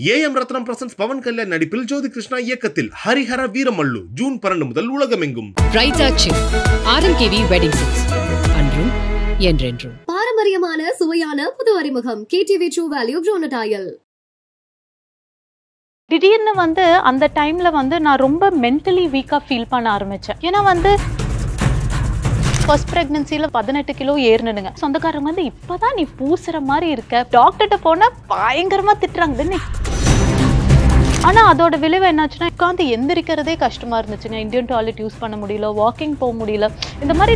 AM Rathnam presents Pawan Kalyan நடிப்பில் ஜோதி கிருஷ்ணா இயக்கத்தில் Harihara Veeramallu June 12 முதல் உலகமெங்கும். RMKV வெட்டிங் சில்க்ஸ் அன்றும் என்றென்றும். பாரம்பரியமான சுவையான புது அறிமுகம் KTV True Value Groundnut Oil. திடீர்னு அந்த டைம்ல நான் ரொம்ப மென்டலி வீக்கா ஃபீல் பண்ண ஆரம்பிச்சேன். ஏன்னா ஃபர்ஸ்ட் பிரெக்னன்சில 18 கிலோ ஏறினுங்க. சொந்தக்காரங்க இப்பதான் நீ பூசுற மாதிரி இருக்க, டாக்டர்கிட்ட போனா பயங்கரமா திட்டுறாங்க. ஆனா அதோட விளைவு என்னாச்சுன்னா உட்காந்து எந்திரிக்கிறதே கஷ்டமா இருந்துச்சுங்க. இந்தியன் டாய்லெட் யூஸ் பண்ண முடியல, வாக்கிங் போக முடியல. இந்த மாதிரி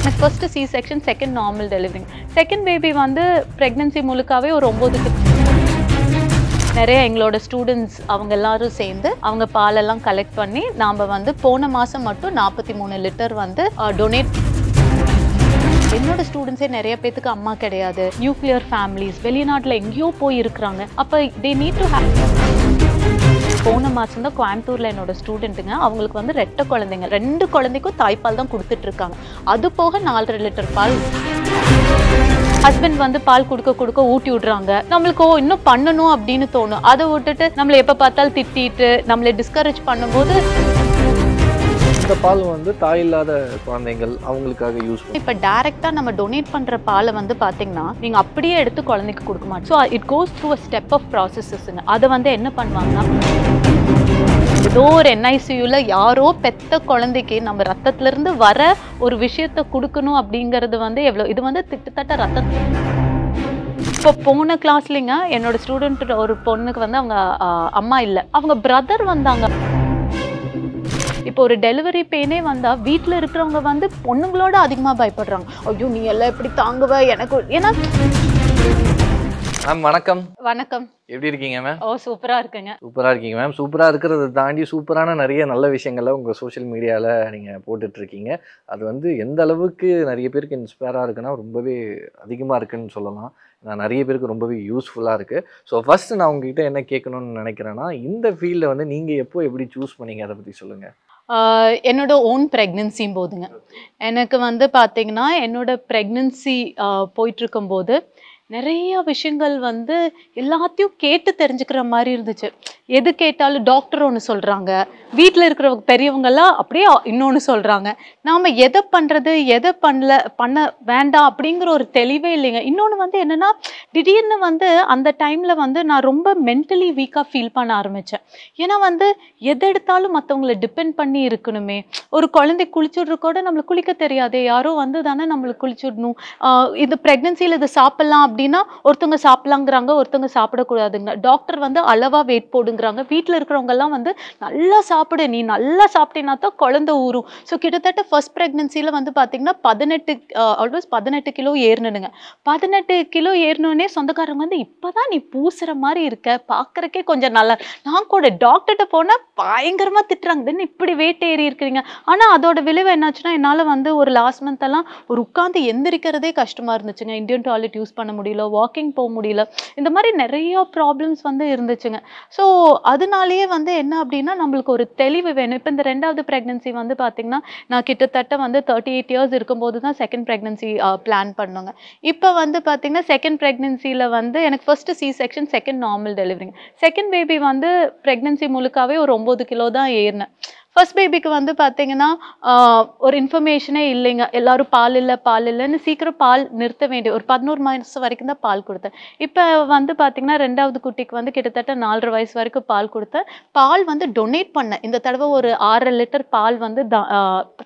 எனக்கு first C section, second normal delivery. Second baby pregnancy முழுக்காவே ஒரு 9 நிறைய எங்களோட ஸ்டூடெண்ட்ஸ் அவங்க எல்லாரும் சேர்ந்து அவங்க பாலெல்லாம் கலெக்ட் பண்ணி நாம் போன மாதம் மட்டும் 43 லிட்டர் டொனேட். என்னோட ஸ்டூடெண்ட்ஸே நிறைய பேத்துக்கு அம்மா கிடையாது, நியூக்ளியர் ஃபேமிலிஸ், வெளிநாட்டில் எங்கேயோ போய் இருக்கிறாங்க. அப்போ தே நீட் டு ஹேவ். போன மாதம் தான் கோயம்புத்தூரில் என்னோட ஸ்டூடெண்ட்டுங்க, அவங்களுக்கு ரெட்டை குழந்தைங்க, 2 குழந்தைக்கும் தாய்ப்பால் தான் கொடுத்துட்டு இருக்காங்க. அது போக 4.5 லிட்டர் பால். ஹஸ்பண்ட் பால் கொடுக்க ஊட்டி விடுறாங்க. நம்மளுக்கு இன்னும் பண்ணணும் அப்படின்னு தோணும். அதை விட்டுட்டு நம்மளை எப்போ பார்த்தாலும் திட்டிட்டு நம்மளை டிஸ்கரேஜ் பண்ணும்போது இந்த பால் தாய் இல்லாத குழந்தைகள் அவங்களுக்காக யூஸ் பண்ணுவோம். இப்போ டைரக்டா நம்ம டொனேட் பண்ற பாலை பாத்தீங்கன்னா நீங்க அப்படியே எடுத்து குழந்தைக்கு கொடுக்க மாட்டோம். So it goes through a step of ப்ராசஸஸ்ங்க. அதை என்ன பண்ணுவாங்கன்னா, ஏதோ ஒரு NICUல யாரோ பெத்த குழந்தைக்கு நம்ம ரத்தத்துல இருந்து வர ஒரு விஷயத்த கொடுக்கணும் அப்படிங்கிறது எவ்வளோ இது திட்டத்தட்ட ரத்தம். இப்போ போன கிளாஸ்லிங்க என்னோட ஸ்டூடெண்ட் ஒரு பொண்ணுக்கு அவங்க அம்மா இல்லை, அவங்க பிரதர் வந்தாங்க. இப்போ ஒரு டெலிவரி பெயினே வீட்டில் இருக்கிறவங்க பொண்ணுங்களோட அதிகமாக பயப்படுறாங்க. ஐயோ நீ எல்லாம் எப்படி தாங்குவ எனக்கு. ஏன்னா மேம் வணக்கம். வணக்கம், எப்படி இருக்கீங்க மேம்? சூப்பரா இருக்குங்க. சூப்பரா இருக்கீங்க மேம். சூப்பரா இருக்கிறத தாண்டி சூப்பரான நிறைய நல்ல விஷயங்களை உங்க சோஷியல் மீடியால நீங்க போட்டுட்டு இருக்கீங்க. அது எந்த அளவுக்கு நிறைய பேருக்கு இன்ஸ்பயரா இருக்குன்னா ரொம்பவே அதிகமா இருக்குன்னு சொல்லலாம். நான் நிறைய பேருக்கு ரொம்பவே யூஸ்ஃபுல்லா இருக்கு. ஸோ ஃபர்ஸ்ட் நான் உங்ககிட்ட என்ன கேட்கணும்னு நினைக்கிறேன்னா, இந்த ஃபீல்டை நீங்க எப்போ எப்படி சூஸ் பண்ணீங்க, அதை பத்தி சொல்லுங்க. என்னோட ஓன் ப்ரெக்னன்சியும் போதுங்க. எனக்கு பார்த்தீங்கன்னா என்னோட ப்ரெக்னன்சி போயிட்டு இருக்கும்போது நிறைய விஷயங்கள் எல்லாத்தையும் கேட்டு தெரிஞ்சுக்கிற மாதிரி இருந்துச்சு. எது கேட்டாலும் டாக்டர் ஒன்று சொல்கிறாங்க, வீட்டில் இருக்கிறவங்க பெரியவங்கெல்லாம் அப்படியே இன்னொன்று சொல்கிறாங்க. நாம் எதை பண்ணுறது எதை பண்ண வேண்டாம் அப்படிங்கிற ஒரு தெளிவே இல்லைங்க. இன்னொன்று என்னென்னா, திடீர்னு அந்த டைமில் நான் ரொம்ப மென்டலி வீக்காக ஃபீல் பண்ண ஆரம்பித்தேன். ஏன்னா எது எடுத்தாலும் மற்றவங்களை டிபெண்ட் பண்ணி இருக்கணுமே. ஒரு குழந்தை குளிச்சுட்ற கூட நம்மளுக்கு குளிக்க தெரியாதே, யாரோ தானே நம்மளுக்கு குளிச்சுடணும். இது ப்ரெக்னன்சியில் இது சாப்பிட்லாம் அப்படின்னா ஒருத்தவங்க சாப்பிடலாங்கிறாங்க, ஒருத்தவங்க சாப்பிடக்கூடாதுங்க. டாக்டர் அளவாக வெயிட் போடுங்கிறாங்க. வீட்டில் இருக்கிறவங்க எல்லாம் நல்லா சாப்பிடு, நீ நல்லா சாப்பிட்டீங்கன்னா தான் குழந்தை ஊறும். ஸோ கிட்டத்தட்ட ஃபர்ஸ்ட் ப்ரெக்னன்சியில் பார்த்தீங்கன்னா 18 கிலோ ஏறினுங்க. 18 கிலோ ஏறினோடனே சொந்தக்காரங்க இப்போதான் நீ பூசுற மாதிரி இருக்க, பார்க்கறக்கே கொஞ்சம் நல்லா. நான் கூட டாக்டர்கிட்ட போனால் பயங்கரமாக திட்டுறாங்க, தென் இப்படி வெயிட் ஏறி இருக்கிறீங்க. ஆனால் அதோட விளைவு என்னாச்சுன்னா, என்னால் ஒரு லாஸ்ட் மந்த் எல்லாம் ஒரு உட்காந்து எந்திரிக்கிறதே கஷ்டமாக இருந்துச்சுங்க. இந்தியன் டாய்லெட் யூஸ் பண்ண முடியல, வாக்கிங் போக முடியல. இந்த மாதிரி நிறைய ப்ராப்ளம்ஸ் இருந்துச்சுங்க. ஸோ அதனாலேயே என்ன அப்படின்னா, நம்மளுக்கு ஒரு தெளிவு வேணும். இப்போ இந்த 2வது ப்ரெக்னன்சி பார்த்தீங்கன்னா நான் கிட்டத்தட்ட 38 இயர்ஸ் இருக்கும்போது தான் செகண்ட் ப்ரெக்னன்சி பிளான் பண்ணுங்க. இப்போ பார்த்தீங்கன்னா செகண்ட் ப்ரெக்னன்சியில் எனக்கு first C section, second normal டெலிவரிங்க. செகண்ட் பேபி ப்ரெக்னன்சி முழுக்காவே ஒரு 9 கிலோ தான் ஏறினேன். ஃபர்ஸ்ட் பேபிக்கு பார்த்தீங்கன்னா ஒரு இன்ஃபர்மேஷனே இல்லைங்க. எல்லாரும் பால் இல்லைன்னு சீக்கிரம் பால் நிறுத்த வேண்டிய ஒரு 11 மாதம் வரைக்கும் தான் பால் கொடுத்தேன். இப்போ பார்த்தீங்கன்னா 2வது குட்டிக்கு கிட்டத்தட்ட 4.5 வயசு வரைக்கும் பால் கொடுத்தேன். பால் டொனேட் பண்ணேன். இந்த தடவை ஒரு 6.5 லிட்டர் பால்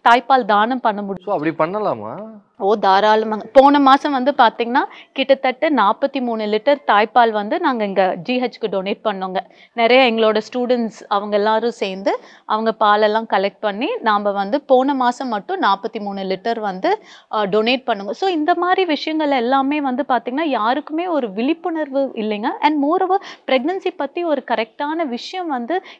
தாய்ப்பால் தானம் பண்ண முடியும். அப்படி பண்ணலாமா? தாராளமாக. போன மாதம் பார்த்தீங்கன்னா கிட்டத்தட்ட 43 லிட்டர் தாய்ப்பால் நாங்கள் இங்கே GHக்கு டொனேட் பண்ணோங்க. நிறைய எங்களோட ஸ்டூடெண்ட்ஸ் அவங்க எல்லாரும் சேர்ந்து அவங்க பாலெல்லாம் கலெக்ட் பண்ணி நாம் போன மாதம் மட்டும் 43 லிட்டர் டொனேட் பண்ணுங்க. ஸோ இந்த மாதிரி விஷயங்கள் எல்லாமே பார்த்தீங்கன்னா யாருக்குமே ஒரு விழிப்புணர்வு இல்லைங்க. அண்ட் மோரோவர் ப்ரெக்னன்சி பற்றி ஒரு கரெக்டான விஷயம்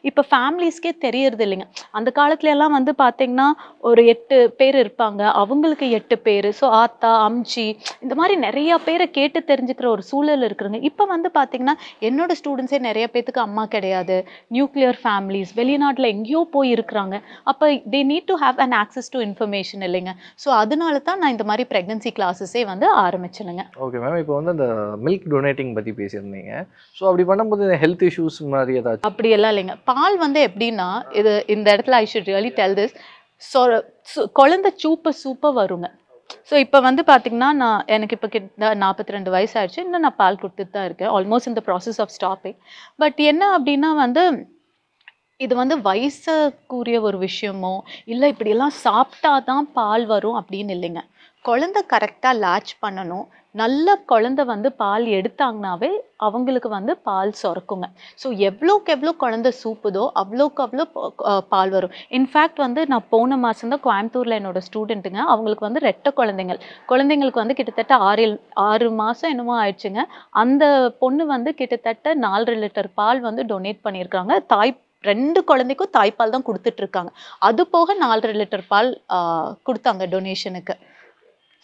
இப்போ ஃபேமிலிஸ்க்கே தெரியறது இல்லைங்க. அந்த காலத்துல எல்லாம் பார்த்தீங்கன்னா ஒரு 8 பேர் இருப்பாங்க, அவங்களுக்கு 8 பேர், பேர், ஸோ ஆத்தா அம்ச்சி இந்த மாதிரி நிறைய பேரை கேட்டு தெரிஞ்சுக்கிற ஒரு சூழல் இருக்குதுங்க. இப்போ வந்து பார்த்தீங்கன்னா என்னோட ஸ்டூடெண்ட்ஸே நிறைய பேத்துக்கு அம்மா கிடையாது, நியூக்ளியர் ஃபேமிலிஸ், வெளிநாட்டில் எங்கேயோ போய் இருக்கிறாங்க. அப்போ they need to have an access to information இல்லைங்க. ஸோ அதனால தான் நான் இந்த மாதிரி ப்ரெக்னன்சி கிளாஸஸே வந்து ஆரம்பிச்சேனுங்க. ஓகே மேம், இப்போ வந்து அந்த மில்க் டொனேட்டிங் பற்றி பேசியிருந்தீங்க. ஸோ அப்படி பண்ணும்போது ஹெல்த் இஷ்யூஸ் மாதிரி ஏதாச்சும்? அப்படியெல்லாம் இல்லைங்க. பால் வந்து எப்படின்னா, இது இந்த இடத்துல I should really tell this, குழந்தை சூப்பர் வருங்க. ஸோ இப்போ வந்து பார்த்தீங்கன்னா எனக்கு இப்போ கிட்ட 42 வயசு ஆயிடுச்சு. இன்னும் நான் பால் கொடுத்துட்டு தான் இருக்கேன், ஆல்மோஸ்ட் இந்த ப்ராசஸ் ஆஃப் ஸ்டாப்பிங். பட் என்ன அப்படின்னா வந்து இது வந்து வயசுக்குரிய ஒரு விஷயமோ இல்லை இப்படியெல்லாம் சாப்பிட்டா தான் பால் வரும் அப்படின்னு இல்லைங்க. குழந்தை கரெக்டாக லேட்ச் பண்ணணும். நல்ல குழந்தை வந்து பால் எடுத்தாங்கனாவே அவங்களுக்கு வந்து பால் சுரக்குங்க. ஸோ எவ்வளோக்கு எவ்வளோ குழந்தை சூப்புதோ அவ்வளோக்கு அவ்வளோ பால் வரும். இன்ஃபேக்ட் வந்து நான் போன மாதம் தான் கோயம்புத்தூரில் என்னோட ஸ்டூடெண்ட்டுங்க, அவங்களுக்கு வந்து ரெட்டை குழந்தைங்களுக்கு வந்து கிட்டத்தட்ட 6 மாதம் என்னமோ ஆயிடுச்சுங்க. அந்த பொண்ணு வந்து கிட்டத்தட்ட 4 லிட்டர் பால் வந்து டொனேட் பண்ணியிருக்காங்க. 2 குழந்தைக்கும் தாய்ப்பால் தான் கொடுத்துட்டு இருக்காங்க. அது போக 4 லிட்டர் பால் கொடுத்தாங்க டொனேஷனுக்கு.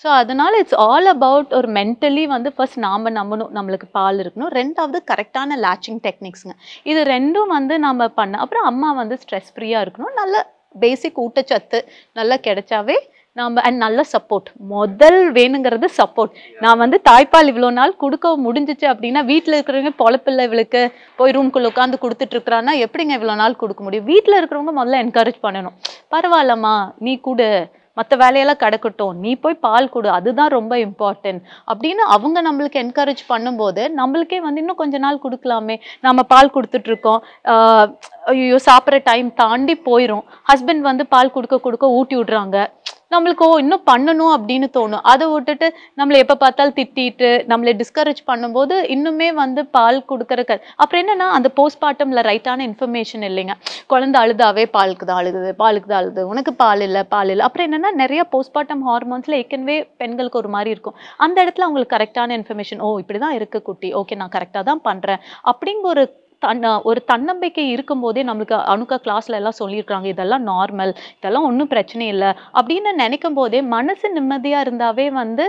ஸோ அதனால இட்ஸ் ஆல் அபவுட் ஒரு மென்டலி வந்து ஃபர்ஸ்ட் நாம் நம்பணும் நம்மளுக்கு பால் இருக்கணும். 2வது கரெக்டான லேச்சிங் டெக்னிக்ஸுங்க. இது 2ம் வந்து நம்ம பண்ண அப்புறம் அம்மா வந்து ஸ்ட்ரெஸ் ஃப்ரீயாக இருக்கணும். நல்ல பேசிக் ஊட்டச்சத்து நல்லா கிடைச்சாவே நாம் அண்ட் நல்ல சப்போர்ட் முதல் வேணுங்கிறது சப்போர்ட். நான் வந்து தாய்ப்பால் இவ்வளோ நாள் கொடுக்க முடிஞ்சிச்சு அப்படின்னா வீட்டில் இருக்கிறவங்க பொழப்பில்லை இவளுக்கு போய் ரூம்குள்ளே உட்காந்து கொடுத்துட்டு இருக்கிறான்னா எப்படிங்க இவ்வளோ நாள் கொடுக்க முடியும்? வீட்டில் இருக்கிறவங்க முதல்ல என்கரேஜ் பண்ணணும். பரவாயில்லம்மா நீ கொடு, மற்ற வேலையெல்லாம் கிடக்கட்டும், நீ போய் பால் கொடு, அதுதான் ரொம்ப இம்பார்ட்டன்ட் அப்படின்னு அவங்க நம்மளுக்கு என்கரேஜ் பண்ணும்போது நம்மளுக்கே வந்து இன்னும் கொஞ்ச நாள் கொடுக்கலாமே. நம்ம பால் கொடுத்துட்ருக்கோம், ஐயோ சாப்பிட்ற டைம் தாண்டி போயிடும். ஹஸ்பண்ட் வந்து பால் கொடுக்க ஊட்டி விடுறாங்க, நம்மளுக்கு இன்னும் பண்ணணும் அப்படின்னு தோணும். அதை விட்டுட்டு நம்மளை எப்போ பார்த்தாலும் திட்டிட்டு நம்மளை டிஸ்கரேஜ் பண்ணும்போது இன்னுமே வந்து பால் கொடுக்குற அப்புறம் என்னன்னா அந்த போஸ்ட்மார்ட்டமில் ரைட்டான இன்ஃபர்மேஷன் இல்லைங்க. குழந்தை அழுதாவே பாலுக்கு தான் அழுது, உனக்கு பால் இல்லை. அப்புறம் என்னன்னா நிறைய போஸ்ட்மார்ட்டம் ஹார்மோன்ஸில் ஏற்கனவே பெண்களுக்கு ஒரு மாதிரி இருக்கும். அந்த இடத்துல அவங்களுக்கு கரெக்டான இன்ஃபர்மேஷன், இப்படி தான் இருக்கு குட்டி, ஓகே நான் கரெக்டாக தான் பண்ணுறேன் அப்படிங்கிற ஒரு தன்னம்பிக்கை இருக்கும்போதே நம்மளுக்கு அணுக்கா கிளாஸ்ல எல்லாம் சொல்லியிருக்காங்க இதெல்லாம் நார்மல், இதெல்லாம் ஒன்றும் பிரச்சனை இல்லை அப்படின்னு நினைக்கும் போதே மனசு நிம்மதியாக இருந்தாவே வந்து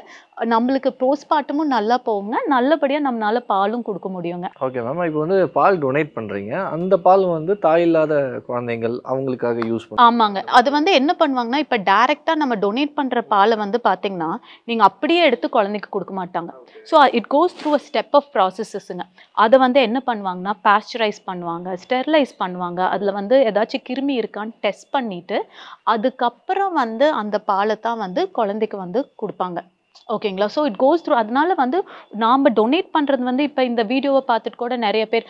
நம்மளுக்கு போஸ்ட்மார்ட்டமும் நல்லா போகுங்க, நல்லபடியாக நம்மளால பாலும் கொடுக்க முடியுங்க. ஓகே மேம், இப்போ வந்து பால் டொனேட் பண்ணுறீங்க, அந்த பால் வந்து தாய் இல்லாத குழந்தைகள் அவங்களுக்காக யூஸ் பண்ணுங்க. ஆமாங்க, அது வந்து என்ன பண்ணுவாங்கன்னா இப்போ டைரெக்டாக நம்ம டொனேட் பண்ணுற பாலை வந்து பார்த்தீங்கன்னா நீங்கள் அப்படியே எடுத்து குழந்தைக்கு கொடுக்க மாட்டாங்க. So it goes through a step of ப்ராசஸஸ்ஸுங்க. அதை வந்து என்ன பண்ணுவாங்கன்னா பாஸ்டரைஸ் பண்ணுவாங்க, ஸ்டெர்லைஸ் பண்ணுவாங்க, அதில் வந்து ஏதாச்சும் கிருமி இருக்கான்னு டெஸ்ட் பண்ணிவிட்டு அதுக்கப்புறம் வந்து அந்த பாலை தான் வந்து குழந்தைக்கு வந்து கொடுப்பாங்க. ஓகேங்களா? So it goes through. அதனால வந்து நாம் டொனேட் பண்ணுறது வந்து இப்போ இந்த வீடியோவை பார்த்துட்டு கூட நிறைய பேர்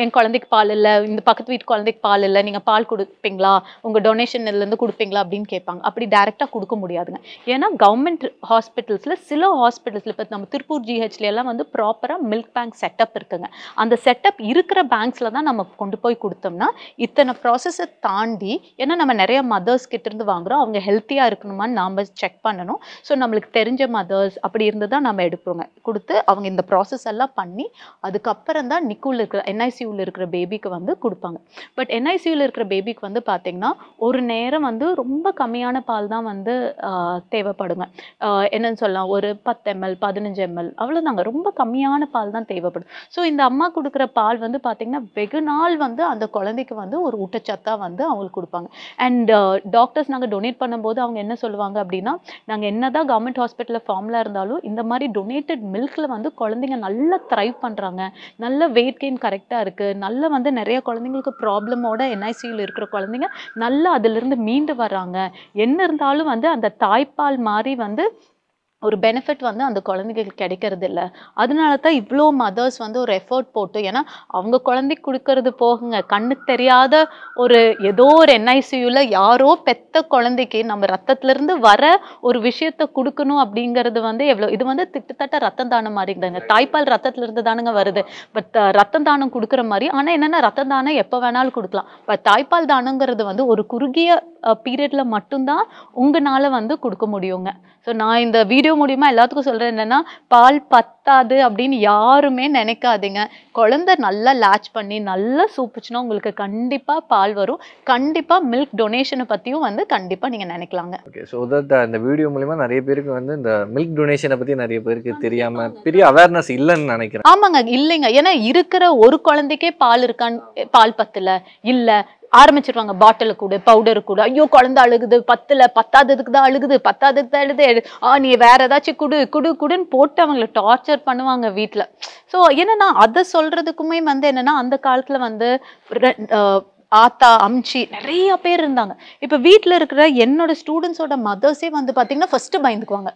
என் குழந்தைக்கு பால் இல்லை, இந்த பக்கத்து வீட்டு குழந்தைக்கு பால் இல்லை, நீங்கள் பால் கொடுப்பீங்களா, உங்கள் டொனேஷன்லேருந்து கொடுப்பீங்களா அப்படின்னு கேட்பாங்க. அப்படி டைரெக்டாக கொடுக்க முடியாதுங்க. ஏன்னா கவர்மெண்ட் ஹாஸ்பிட்டல்ஸில் சில ஹாஸ்பிட்டல்ஸில் இப்போ நம்ம திருப்பூர் ஜிஹெச்ல எல்லாம் வந்து ப்ராப்பராக மில்க் பேங்க் செட்டப் இருக்குங்க. அந்த செட்டப் இருக்கிற பேங்க்ஸில் தான் நம்ம கொண்டு போய் கொடுத்தோம்னா இத்தனை ப்ராசஸை தாண்டி, ஏன்னா நம்ம நிறைய மதர்ஸ் கிட்டேருந்து வாங்குகிறோம், அவங்க ஹெல்த்தியாக இருக்கணுமான்னு நாம் செக் பண்ணணும். ஸோ நம்மளுக்கு தெரிஞ்ச மதர்ஸ் அப்படி இருந்து தான் நம்ம எடுப்போங்க, கொடுத்து அவங்க இந்த ப்ராசஸ் எல்லாம் பண்ணி அதுக்கப்புறம் தான் நிக்கூவில் இருக்கிற NICUவில் இருக்கிற பேபிக்கு வந்து கொடுப்பாங்க. பட் NICUவில் இருக்கிற பேபிக்கு வந்து பார்த்தீங்கன்னா ஒரு நேரம் வந்து ரொம்ப கம்மியான பால் தான் வந்து தேவைப்படுங்க. என்னன்னு சொல்லலாம், ஒரு 10 ml 15 ml அவ்வளோதாங்க, ரொம்ப கம்மியான பால் தான் தேவைப்படும். ஸோ இந்த அம்மா கொடுக்குற பால் வந்து பார்த்தீங்கன்னா வெகு நாள் வந்து அந்த குழந்தைக்கு வந்து ஒரு ஊட்டச்சத்தாக வந்து அவங்களுக்கு கொடுப்பாங்க. அண்ட் டாக்டர்ஸ் நாங்கள் டொனேட் பண்ணும்போது அவங்க என்ன சொல்லுவாங்க அப்படின்னா, நாங்கள் என்னதான் கவர்மெண்ட் ஹாஸ்பிட்டலில் ஃபார்முலா இருந்தாலும் இந்த மாதிரி டொனேட்டட் மில்கில் வந்து குழந்தைங்க நல்லா த்ரைவ் பண்ணுறாங்க, நல்ல வெயிட் கெயின் கரெக்டாக இருக்குது, நல்ல வந்து நிறைய குழந்தைங்களுக்கு ப்ராப்ளமோட NICUவில் இருக்கிற குழந்தைங்க நல்லா அதிலிருந்து மீண்டு வர்றாங்க. என்ன இருந்தாலும் வந்து அந்த தாய்ப்பால் மாதிரி வந்து ஒரு பெனிஃபிட் வந்து அந்த குழந்தைகளுக்கு கிடைக்கிறது இல்லை. அதனால தான் இவ்வளோ மதர்ஸ் வந்து ஒரு எஃபர்ட் போட்டு, ஏன்னா அவங்க குழந்தைக்கு கொடுக்கறது போகுங்க, கண்ணுக்கு தெரியாத ஒரு ஏதோ ஒரு NICUவில் யாரோ பெத்த குழந்தைக்கு நம்ம ரத்தத்திலேருந்து வர ஒரு விஷயத்த கொடுக்கணும் அப்படிங்கிறது வந்து எவ்வளோ, இது வந்து திட்டத்தட்ட ரத்தம் தானம் மாதிரி இருந்தாங்க. தாய்ப்பால் ரத்தத்திலிருந்து தானுங்க வருது, பட் ரத்தம் தானம் கொடுக்குற மாதிரி. ஆனால் என்னென்னா ரத்தம் தானம் எப்போ வேணாலும் கொடுக்கலாம், பட் தாய்ப்பால் தானங்கிறது வந்து ஒரு குறுகிய பீரியடில் மட்டும்தான் உங்களால் வந்து கொடுக்க முடியுங்க. ஸோ நான் இந்த வீடியோ மூலியமா எல்லாத்துக்கும் சொல்றேன் என்னன்னா, பால் பத்தாது அப்படின்னு யாருமே நினைக்காதீங்க. குழந்தை நல்லா லேட்ச் பண்ணி நல்லா சூப்புச்சுன்னா உங்களுக்கு கண்டிப்பா பால் வரும். கண்டிப்பா மில்க் டொனேஷனை பத்தியும் வந்து கண்டிப்பா நீங்க நினைக்கலாங்க. ஓகே, ஸோ இந்த வீடியோ மூலிமா நிறைய பேருக்கு வந்து இந்த மில்க் டொனேஷனை பற்றி நிறைய பேருக்கு தெரியாம பெரிய அவேர்னஸ் இல்லைன்னு நினைக்கிறேன். ஆமாங்க, இல்லைங்க. ஏன்னா இருக்கிற ஒரு குழந்தைக்கே பால் இருக்கான்னு, பால் பத்தல இல்ல ஆரம்பிச்சிருவாங்க, பாட்டில கூட பவுடர் கூட, ஐயோ குழந்தை அழுகுது, பத்தாததுக்கு தான் அழுகுது, பத்தாததுக்கு தான் அழுது, நீ வேற ஏதாச்சும் குடுன்னு போட்டு அவங்களை டார்ச்சர் பண்ணுவாங்க வீட்டுல. ஸோ என்னன்னா அதை சொல்றதுக்குமே வந்து என்னன்னா, அந்த காலத்துல வந்து ஆத்தா அம்ச்சி நிறைய பேர் இருந்தாங்க. இப்ப வீட்டுல இருக்கிற என்னோட ஸ்டூடெண்ட்ஸோட மதர்ஸே வந்து பாத்தீங்கன்னா ஃபர்ஸ்ட் பயந்துக்குவாங்க.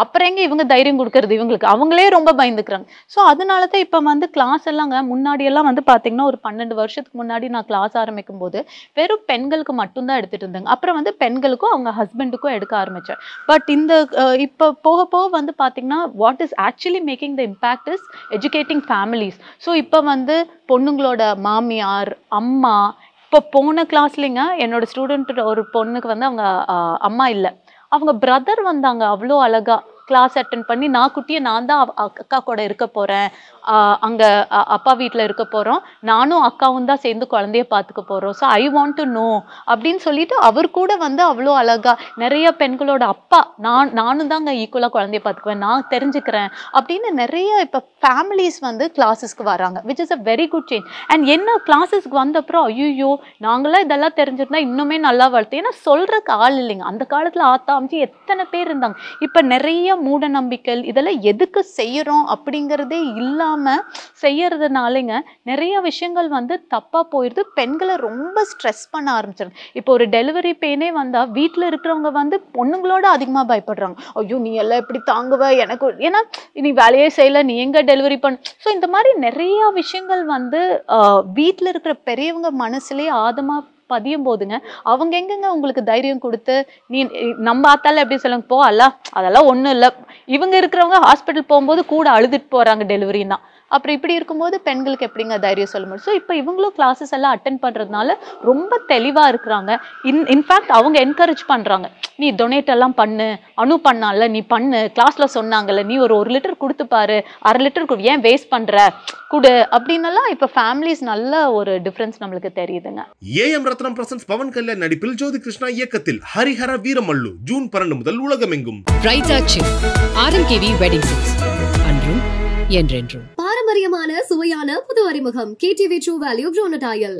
அப்புறம் எங்க இவங்க தைரியம் கொடுக்கறது இவங்களுக்கு, அவங்களே ரொம்ப பயந்துக்கிறாங்க. ஸோ அதனாலதான் இப்ப வந்து கிளாஸ் எல்லாங்க முன்னாடி எல்லாம் வந்து பாத்தீங்கன்னா ஒரு 12 வருஷத்துக்கு முன்னாடி நான் கிளாஸ் ஆரம்பிக்கும் போது வெறும் பெண்களுக்கு மட்டும்தான் எடுத்துட்டு இருந்தாங்க. அப்புறம் வந்து பெண்களுக்கும் அவங்க ஹஸ்பண்டுக்கும் எடுக்க ஆரம்பிச்சேன். பட் இந்த இப்ப போக போக வந்து பாத்தீங்கன்னா what is actually making the impact is educating families. So இப்ப வந்து பொண்ணுங்களோட மாமியார் அம்மா, இப்போ போன கிளாஸ்லிங்க என்னோட ஸ்டூடெண்ட் ஒரு பொண்ணுக்கு வந்து அவங்க அம்மா இல்லை, அவங்க பிரதர் வந்தாங்க. அவ்வளோ அழகா கிளாஸ் அட்டென்ட் பண்ணி, நான் குட்டியை நான் தான் அக்கா கூட இருக்க போறேன், அங்க அப்பா வீட்டில் இருக்க போறோம், நானும் அக்காவும் தான் சேர்ந்து குழந்தைய பார்த்துக்க போறோம், so I want to know அப்படின்னு சொல்லிட்டு அவர் கூட வந்து அவ்வளோ அழகா நிறைய பெண்களோட அப்பா நானும் தாங்க ஈக்குவலாக குழந்தைய பார்த்துக்குவேன், நான் தெரிஞ்சுக்கிறேன் அப்படின்னு நிறைய இப்போ ஃபேமிலிஸ் வந்து கிளாஸஸ்க்கு வராங்க, which is a very good change. And என்ன கிளாஸஸ்க்கு வந்த அப்புறம் ஐயோ நாங்களாம் இதெல்லாம் தெரிஞ்சிருந்தா இன்னுமே நல்லா வளர்த்து, ஏன்னா சொல்றதுக்கு ஆள் இல்லைங்க. அந்த காலத்துல ஆத்தா அம்ச்சி எத்தனை பேர் இருந்தாங்க. இப்ப நிறைய மூட நம்பிக்கைகள் இதெல்லாம் எதுக்கு செய்யறோம் அப்படிங்கிறதே இல்லாம செய்யறதுனாலங்க நிறைய விஷயங்கள் வந்து தப்பா போயிடுது. பெண்களை ரொம்ப ஸ்ட்ரெஸ் பண்ண ஆரம்பிச்சிருங்க. இப்போ ஒரு டெலிவரி பெயினே வந்தா வீட்டுல இருக்கிறவங்க வந்து பொண்ணுங்களோட அதிகமா பயப்படுறாங்க. ஐயோ நீ எல்லாம் எப்படி தாங்குவ, எனக்கு ஏன்னா நீ வேலையே செய்யல, நீ எங்க டெலிவரி பண்ண. ஸோ இந்த மாதிரி நிறைய விஷயங்கள் வந்து வீட்டுல இருக்கிற பெரியவங்க மனசுலயே ஆதமா பதியும் போதுங்க அவங்க எங்கங்க உங்களுக்கு தைரியம் கொடுத்து, நீ நம்ம ஆத்தால எப்படி சொல்லுங்க போ அல்ல அதெல்லாம் ஒண்ணும் இல்லை. இவங்க இருக்கிறவங்க ஹாஸ்பிட்டல் போகும்போது கூட அழுதுட்டு போறாங்க டெலிவரின்னா. அப்புறம் இப்படி இருக்கும்போது பெண்களுக்கு எப்படிங்க தைரியம் சொல்ல முடியும்? ஸோ இப்போ இவங்களும் கிளாஸஸ் எல்லாம் அட்டென்ட் பண்றதுனால ரொம்ப தெளிவா இருக்கிறாங்க. இன்ஃபேக்ட் அவங்க என்கரேஜ் பண்றாங்க, நீ டொனேட் எல்லாம் பண்ணு, அனு பண்ணால நீ பண்ணு, கிளாஸ்ல சொன்னாங்கல்ல நீ ஒரு 1 லிட்டர் கொடுத்து பாரு, 1/2 லிட்டர் ஏன் வேஸ்ட் பண்ற குடு அப்படின்னலாம் இப்ப ஃபேமிலிஸ் நல்ல ஒரு டிஃபரன்ஸ் நம்மளுக்கு தெரியுதுங்க. ஏஎம் ரத்னம் பிரசன்ஸ் பவன் கல்யாண் நடிப்பில் ஜோதி கிருஷ்ணா இயக்கத்தில் ஹரிஹர வீரமல்லு ஜூன் 12 முதல் உலகமெங்கும். Right action RMKV wedding silks அன்றும் என்றென்றும். பாரம்பரியமான சுவையான புது அறிமுகம் KTV True Value Groundnut Oil.